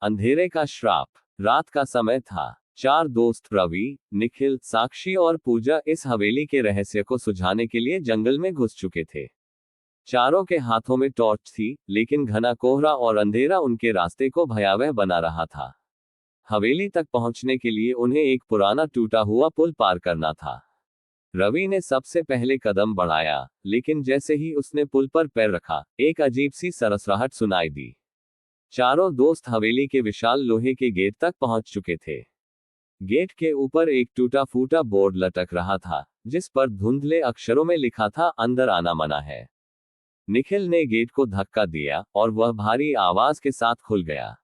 अंधेरे का श्राप। रात का समय था। चार दोस्त रवि, निखिल, साक्षी और पूजा इस हवेली के रहस्य को सुझाने के लिए जंगल में घुस चुके थे। चारों के हाथों में टॉर्च थी, लेकिन घना कोहरा और अंधेरा उनके रास्ते को भयावह बना रहा था। हवेली तक पहुंचने के लिए उन्हें एक पुराना टूटा हुआ पुल पार करना था। रवि ने सबसे पहले कदम बढ़ाया, लेकिन जैसे ही उसने पुल पर पैर रखा, एक अजीब सी सरसराहट सुनाई दी। चारों दोस्त हवेली के विशाल लोहे के गेट तक पहुंच चुके थे। गेट के ऊपर एक टूटा फूटा बोर्ड लटक रहा था, जिस पर धुंधले अक्षरों में लिखा था, अंदर आना मना है। निखिल ने गेट को धक्का दिया और वह भारी आवाज के साथ खुल गया।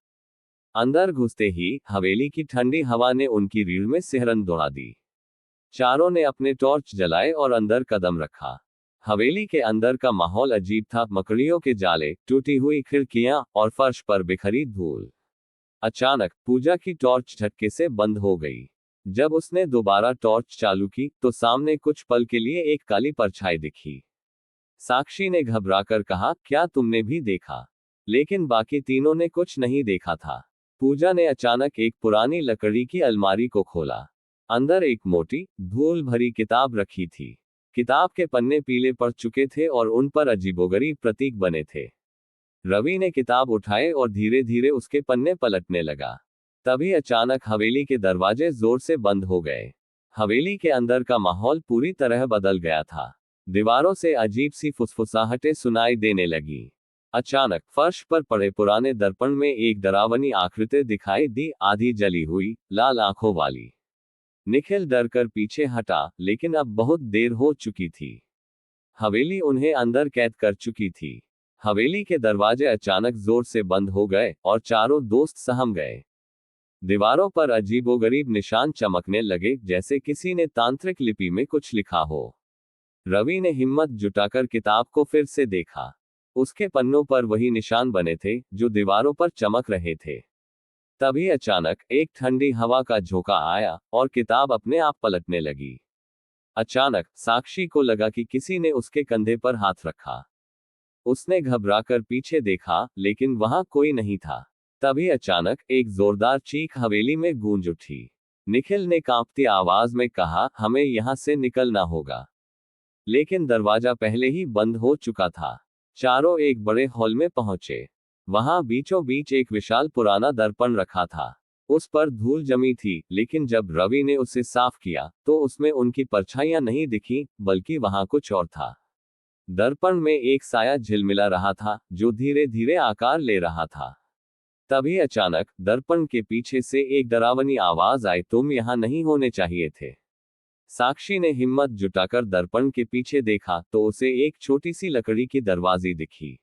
अंदर घुसते ही हवेली की ठंडी हवा ने उनकी रीढ़ में सिहरन दौड़ा दी। चारों ने अपने टॉर्च जलाए और अंदर कदम रखा। हवेली के अंदर का माहौल अजीब था। मकड़ियों के जाले, टूटी हुई खिड़कियां और फर्श पर बिखरी धूल। अचानक पूजा की टॉर्च झटके से बंद हो गई। जब उसने दोबारा टॉर्च चालू की तो सामने कुछ पल के लिए एक काली परछाई दिखी। साक्षी ने घबराकर कहा, क्या तुमने भी देखा? लेकिन बाकी तीनों ने कुछ नहीं देखा था। पूजा ने अचानक एक पुरानी लकड़ी की अलमारी को खोला। अंदर एक मोटी, धूल भरी किताब रखी थी। किताब के पन्ने पीले पड़ चुके थे और उन पर अजीबोगरीब प्रतीक बने थे। रवि ने किताब उठाए और धीरे धीरे उसके पन्ने पलटने लगा। तभी अचानक हवेली के दरवाजे जोर से बंद हो गए। हवेली के अंदर का माहौल पूरी तरह बदल गया था। दीवारों से अजीब सी फुसफुसाहटें सुनाई देने लगी। अचानक फर्श पर पड़े पुराने दर्पण में एक डरावनी आकृति दिखाई दी, आधी जली हुई, लाल आंखों वाली। निखिल डर कर पीछे हटा, लेकिन अब बहुत देर हो चुकी थी। हवेली उन्हें अंदर कैद कर चुकी थी। हवेली के दरवाजे अचानक जोर से बंद हो गए और चारों दोस्त सहम गए। दीवारों पर अजीबोगरीब निशान चमकने लगे, जैसे किसी ने तांत्रिक लिपि में कुछ लिखा हो। रवि ने हिम्मत जुटाकर किताब को फिर से देखा। उसके पन्नों पर वही निशान बने थे जो दीवारों पर चमक रहे थे। तभी अचानक एक ठंडी हवा का झोंका आया और किताब अपने आप पलटने लगी। अचानक साक्षी को लगा कि किसी ने उसके कंधे पर हाथ रखा। उसने घबराकर पीछे देखा, लेकिन वहां कोई नहीं था। तभी अचानक एक जोरदार चीख हवेली में गूंज उठी। निखिल ने कांपती आवाज में कहा, हमें यहां से निकलना होगा। लेकिन दरवाजा पहले ही बंद हो चुका था। चारों एक बड़े हॉल में पहुंचे। वहां बीचों बीच एक विशाल पुराना दर्पण रखा था। उस पर धूल जमी थी, लेकिन जब रवि ने उसे साफ किया तो उसमें उनकी परछाइयां नहीं दिखी, बल्कि वहां कुछ और था। दर्पण में एक साया झिलमिला रहा था, जो धीरे धीरे आकार ले रहा था। तभी अचानक दर्पण के पीछे से एक डरावनी आवाज आई, तुम यहां नहीं होने चाहिए थे। साक्षी ने हिम्मत जुटाकर दर्पण के पीछे देखा तो उसे एक छोटी सी लकड़ी की दरवाजी दिखी।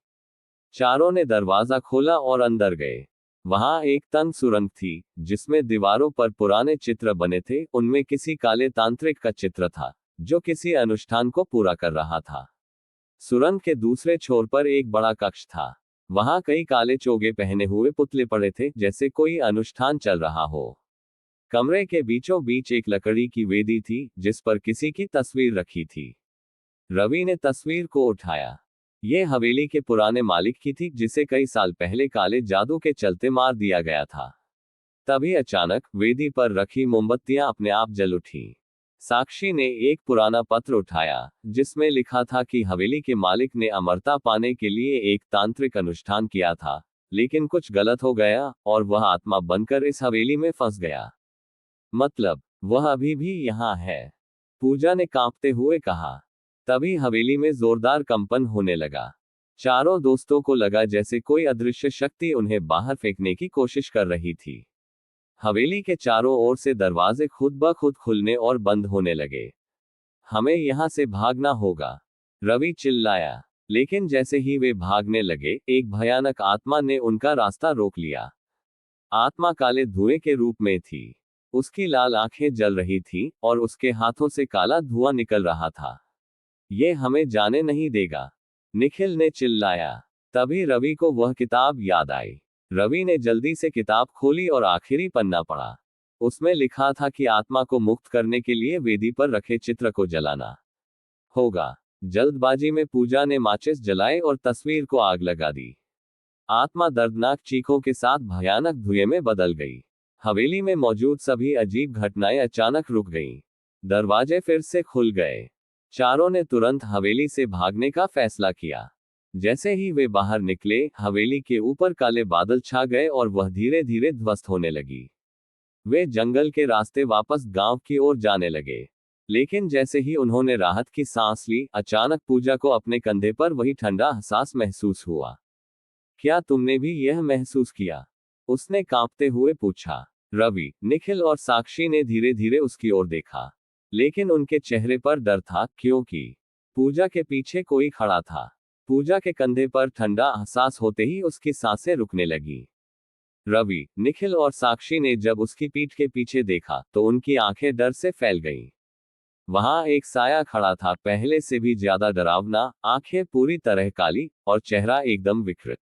चारों ने दरवाजा खोला और अंदर गए। वहां एक तंग सुरंग थी, जिसमें दीवारों पर पुराने चित्र बने थे। उनमें किसी काले तांत्रिक का चित्र था, जो किसी अनुष्ठान को पूरा कर रहा था। सुरंग के दूसरे छोर पर एक बड़ा कक्ष था। वहां कई काले चोगे पहने हुए पुतले पड़े थे, जैसे कोई अनुष्ठान चल रहा हो। कमरे के बीचों बीच एक लकड़ी की वेदी थी, जिस पर किसी की तस्वीर रखी थी। रवि ने तस्वीर को उठाया। ये हवेली के पुराने मालिक की थी, जिसे कई साल पहले काले जादू के चलते मार दिया गया था। तभी अचानक वेदी पर रखी मोमबत्तियां अपने आप जल उठी। साक्षी ने एक पुराना पत्र उठाया, जिसमें लिखा था कि हवेली के मालिक ने अमरता पाने के लिए एक तांत्रिक अनुष्ठान किया था, लेकिन कुछ गलत हो गया और वह आत्मा बनकर इस हवेली में फंस गया। मतलब, वह अभी भी यहाँ है, पूजा ने कांपते हुए कहा। तभी हवेली में जोरदार कंपन होने लगा। चारों दोस्तों को लगा जैसे कोई अदृश्य शक्ति उन्हें बाहर फेंकने की कोशिश कर रही थी। हवेली के चारों ओर से दरवाजे खुद ब खुद खुलने और बंद होने लगे। हमें यहां से भागना होगा, रवि चिल्लाया। लेकिन जैसे ही वे भागने लगे, एक भयानक आत्मा ने उनका रास्ता रोक लिया। आत्मा काले धुएं के रूप में थी। उसकी लाल आंखें जल रही थीं और उसके हाथों से काला धुआं निकल रहा था। ये हमें जाने नहीं देगा, निखिल ने चिल्लाया। तभी रवि को वह किताब याद आई। रवि ने जल्दी से किताब खोली और आखिरी पन्ना पढ़ा। उसमें लिखा था कि आत्मा को मुक्त करने के लिए वेदी पर रखे चित्र को जलाना होगा। जल्दबाजी में पूजा ने माचिस जलाए और तस्वीर को आग लगा दी। आत्मा दर्दनाक चीखों के साथ भयानक धुएं में बदल गई। हवेली में मौजूद सभी अजीब घटनाएं अचानक रुक गईं। दरवाजे फिर से खुल गए। चारों ने तुरंत हवेली से भागने का फैसला किया। जैसे ही वे बाहर निकले, हवेली के ऊपर काले बादल छा गए और वह धीरे धीरे ध्वस्त होने लगी। वे जंगल के रास्ते वापस गांव की ओर जाने लगे। लेकिन जैसे ही उन्होंने राहत की सांस ली, अचानक पूजा को अपने कंधे पर वही ठंडा एहसास महसूस हुआ। क्या तुमने भी यह महसूस किया? उसने कांपते हुए पूछा। रवि, निखिल और साक्षी ने धीरे धीरे उसकी ओर देखा। लेकिन उनके चेहरे पर डर था, क्योंकि पूजा के पीछे कोई खड़ा था। पूजा के कंधे पर ठंडा एहसास होते ही उसकी सांसें रुकने लगी। रवि, निखिल और साक्षी ने जब उसकी पीठ के पीछे देखा तो उनकी आंखें डर से फैल गईं। वहां एक साया खड़ा था, पहले से भी ज्यादा डरावना, आंखें पूरी तरह काली और चेहरा एकदम विकृत।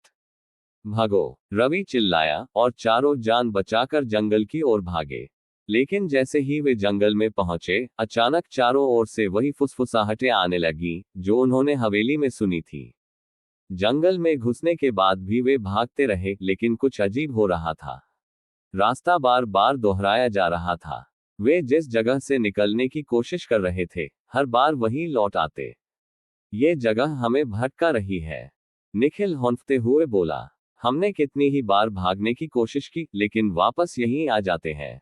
भागो! रवि चिल्लाया और चारों जान बचाकर जंगल की ओर भागे। लेकिन जैसे ही वे जंगल में पहुंचे, अचानक चारों ओर से वही फुसफुसाहटें आने लगीं, जो उन्होंने हवेली में सुनी थी। जंगल में घुसने के बाद भी वे भागते रहे, लेकिन कुछ अजीब हो रहा था। रास्ता बार बार दोहराया जा रहा था। वे जिस जगह से निकलने की कोशिश कर रहे थे, हर बार वहीं लौट आते। ये जगह हमें भटका रही है, निखिल हौंफते हुए बोला। हमने कितनी ही बार भागने की कोशिश की, लेकिन वापस यहीं आ जाते हैं।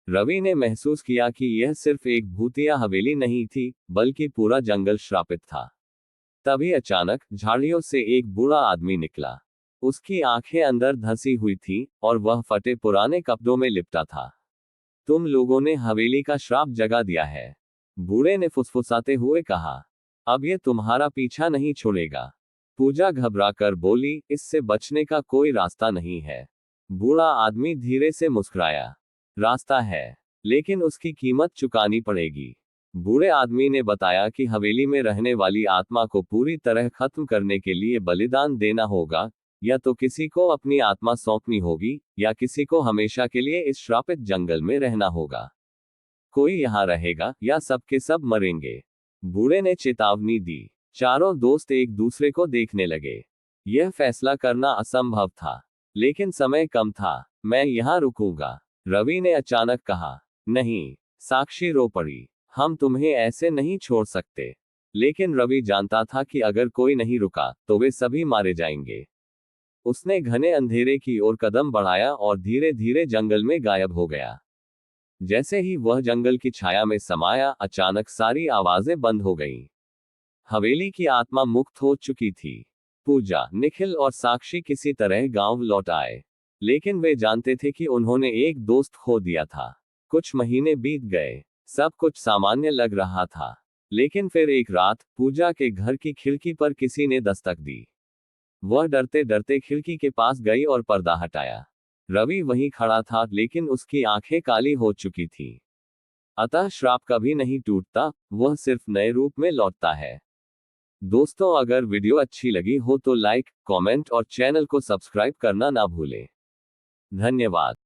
रवि ने महसूस किया कि यह सिर्फ एक भूतिया हवेली नहीं थी, बल्कि पूरा जंगल श्रापित था। तभी अचानक झाड़ियों से एक बूढ़ा आदमी निकला। उसकी आंखें अंदर धंसी हुई थी और वह फटे पुराने कपड़ों में लिपटा था। तुम लोगों ने हवेली का श्राप जगा दिया है, बूढ़े ने फुसफुसाते हुए कहा। अब ये तुम्हारा पीछा नहीं छोड़ेगा। पूजा घबराकर बोली, इससे बचने का कोई रास्ता नहीं है। बूढ़ा आदमी धीरे से मुस्कुराया। रास्ता है, लेकिन उसकी कीमत चुकानी पड़ेगी। बूढ़े आदमी ने बताया कि हवेली में रहने वाली आत्मा को पूरी तरह खत्म करने के लिए बलिदान देना होगा, या तो किसी को अपनी आत्मा सौंपनी होगी, या किसी को हमेशा के लिए इस श्रापित जंगल में रहना होगा। कोई यहाँ रहेगा या सबके सब मरेंगे, बूढ़े ने चेतावनी दी। चारों दोस्त एक दूसरे को देखने लगे। यह फैसला करना असंभव था, लेकिन समय कम था। मैं यहाँ रुकूंगा, रवि ने अचानक कहा। नहीं, साक्षी रो पड़ी। हम तुम्हें ऐसे नहीं छोड़ सकते। लेकिन रवि जानता था कि अगर कोई नहीं रुका तो वे सभी मारे जाएंगे। उसने घने अंधेरे की ओर कदम बढ़ाया और धीरे धीरे जंगल में गायब हो गया। जैसे ही वह जंगल की छाया में समाया, अचानक सारी आवाजें बंद हो गईं। हवेली की आत्मा मुक्त हो चुकी थी। पूजा, निखिल और साक्षी किसी तरह गांव लौट आए। लेकिन वे जानते थे कि उन्होंने एक दोस्त खो दिया था। कुछ महीने बीत गए, सब कुछ सामान्य लग रहा था। लेकिन फिर एक रात, पूजा के घर की खिड़की पर किसी ने दस्तक दी। वह डरते डरते खिड़की के पास गई और पर्दा हटाया। रवि वहीं खड़ा था, लेकिन उसकी आंखें काली हो चुकी थी। अतः श्राप कभी नहीं टूटता, वह सिर्फ नए रूप में लौटता है। दोस्तों, अगर वीडियो अच्छी लगी हो तो लाइक, कमेंट और चैनल को सब्सक्राइब करना ना भूलें। धन्यवाद।